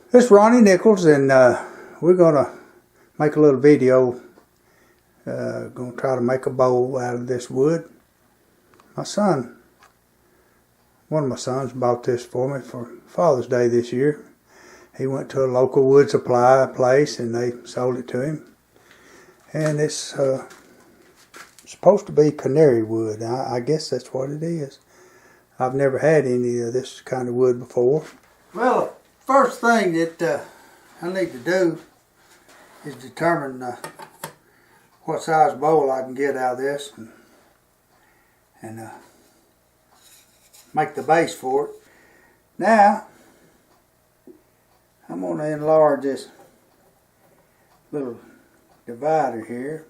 This is Ronnie Nichols, and we're gonna make a little video. Gonna try to make a bowl out of this wood. My son, one of my sons, bought this for me for Father's Day this year. He went to a local wood supply place and they sold it to him. And it's supposed to be Canary wood. I guess that's what it is. I've never had any of this kind of wood before. Well, the first thing that I need to do is determine what size bowl I can get out of this and make the base for it. Now, I'm going to enlarge this little divider here,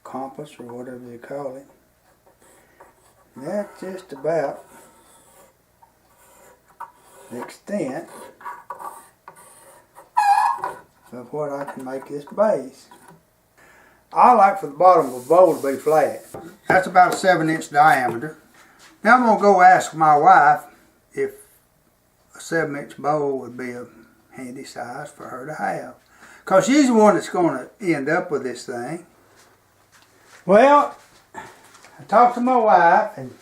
compass or whatever you call it. And that's just about the extent of what I can make this base. I like for the bottom of the bowl to be flat. That's about a 7-inch diameter. Now I'm going to go ask my wife if a 7-inch bowl would be a handy size for her to have, because she's the one that's going to end up with this thing. Well, I talked to my wife and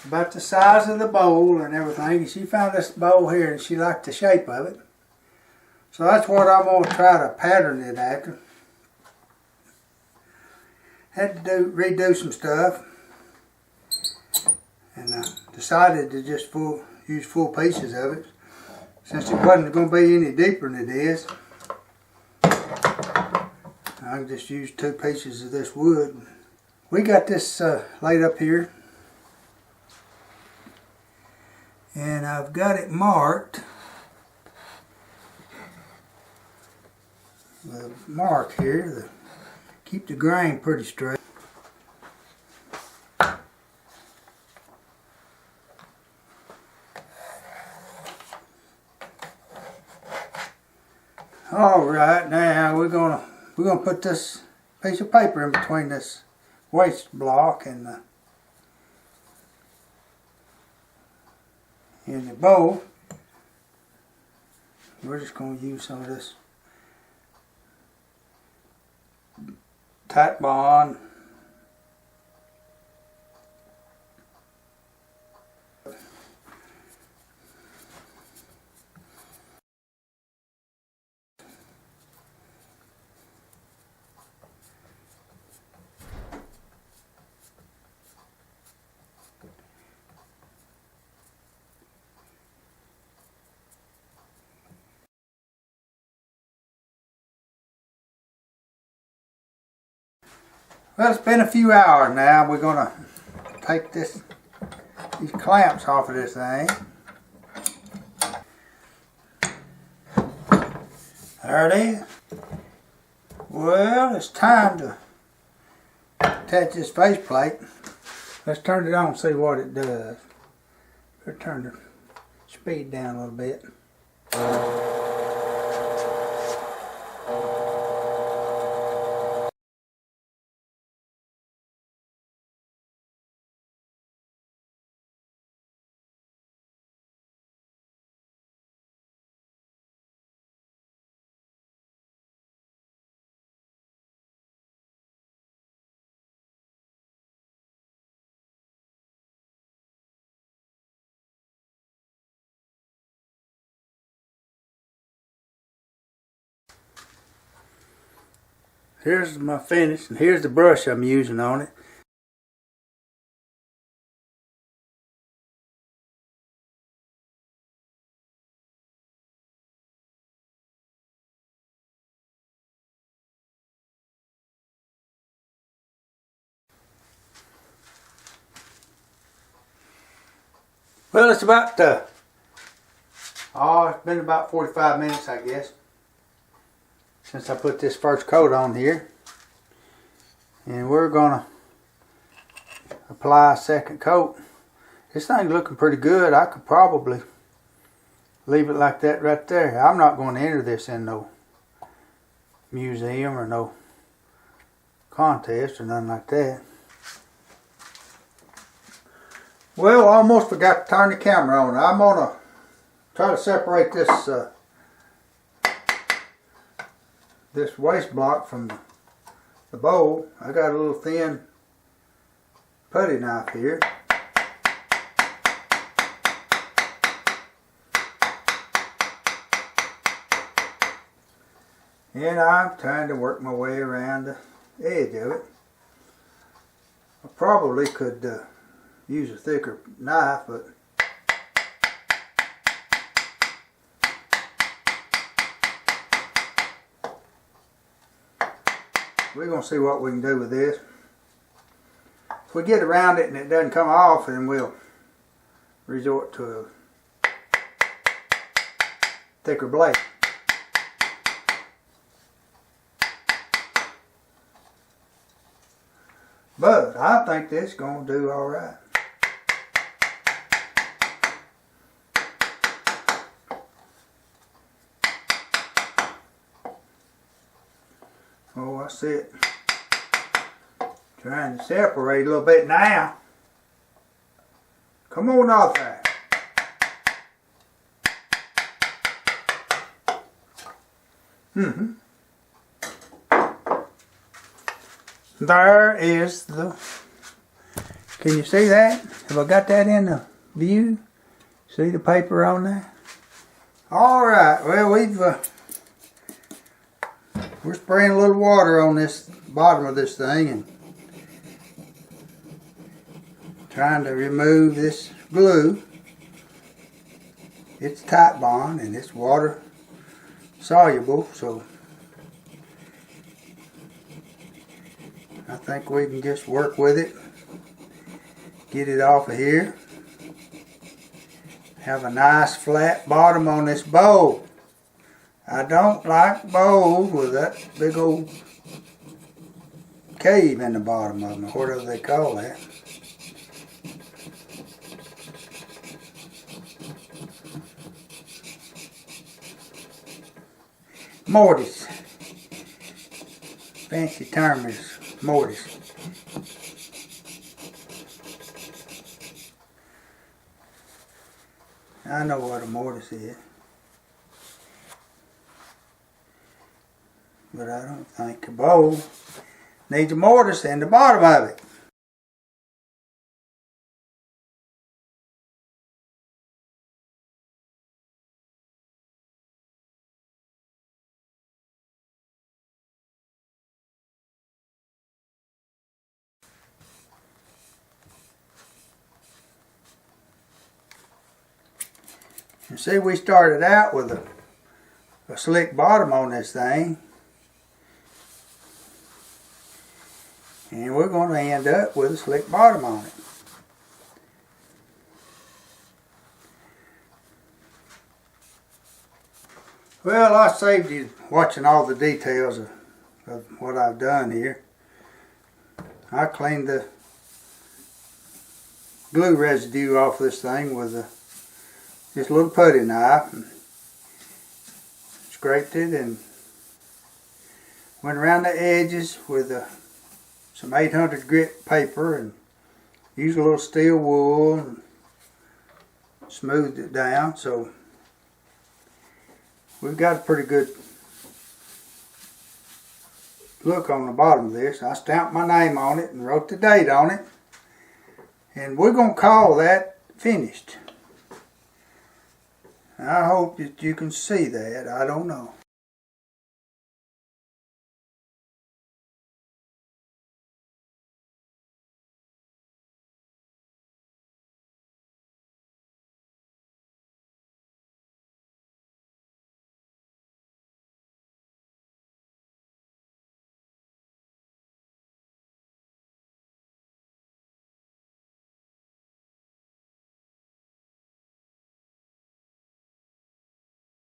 about the size of the bowl and everything, and she found this bowl here and she liked the shape of it. So that's what I'm going to try to pattern it after. Had to redo some stuff, and decided to just use full pieces of it, since it wasn't going to be any deeper than it is. I can just use 2 pieces of this wood. We got this laid up here, and I've got it marked with a mark here to keep the grain pretty straight. Alright, now we're gonna put this piece of paper in between this waste block and in the bowl. We're just gonna use some of this tight bond. Well, it's been a few hours now. We're going to take these clamps off of this thing. There it is. Well, it's time to attach this faceplate. Let's turn it on and see what it does. Let's turn the speed down a little bit. Here's my finish, and here's the brush I'm using on it. Well, it's about, it's been about 45 minutes, I guess, since I put this first coat on here. And we're going to apply a second coat. This thing's looking pretty good. I could probably leave it like that right there. I'm not going to enter this in no museum or no contest or nothing like that. Well, I almost forgot to turn the camera on. I'm going to try to separate this waste block from the bowl. I got a little thin putty knife here. And I'm trying to work my way around the edge of it. I probably could use a thicker knife, but we're going to see what we can do with this. If we get around it and it doesn't come off, then we'll resort to a thicker blade. But I think this is going to do all right. Oh, I see it trying to separate a little bit now. Come on off there. There is the, can you see that? Have I got that in the view? See the paper on there? Alright, well we're spraying a little water on this bottom of this thing and trying to remove this glue. It's tight bond and it's water soluble, so I think we can just work with it, get it off of here, have a nice flat bottom on this bowl. I don't like bowls with that big old cave in the bottom of them, or whatever they call that. Mortise. Fancy term is mortise. I know what a mortise is, but I don't think a bowl needs a mortise in the bottom of it. You see, we started out with a slick bottom on this thing, and we're going to end up with a slick bottom on it. Well, I saved you watching all the details of what I've done here. I cleaned the glue residue off this thing with just a little putty knife, and scraped it and went around the edges with some 800 grit paper and used a little steel wool and smoothed it down. So we've got a pretty good look on the bottom of this. I stamped my name on it and wrote the date on it, and we're going to call that finished. I hope that you can see that. I don't know.